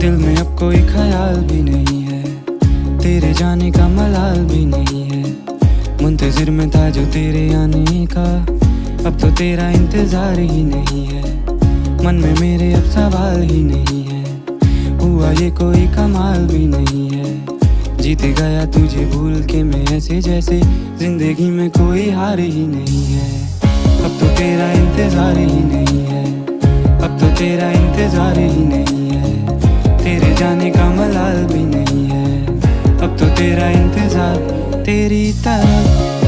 दिल में अब कोई ख्याल भी नहीं है, तेरे जाने का मलाल भी नहीं है। मुंतजिर में था जो तेरे आने का, अब तो तेरा इंतजार ही नहीं है। मन में मेरे अब सवाल ही नहीं है, हुआ ये कोई कमाल भी नहीं है। जीत गया तुझे भूल के मैं ऐसे जैसे जिंदगी में कोई हार ही नहीं है। अब तो तेरा इंतजार ही नहीं है, अब तो तेरा इंतजार ही नहीं है। तेरे जाने का मलाल भी नहीं है, अब तो तेरा इंतजार तेरी तरफ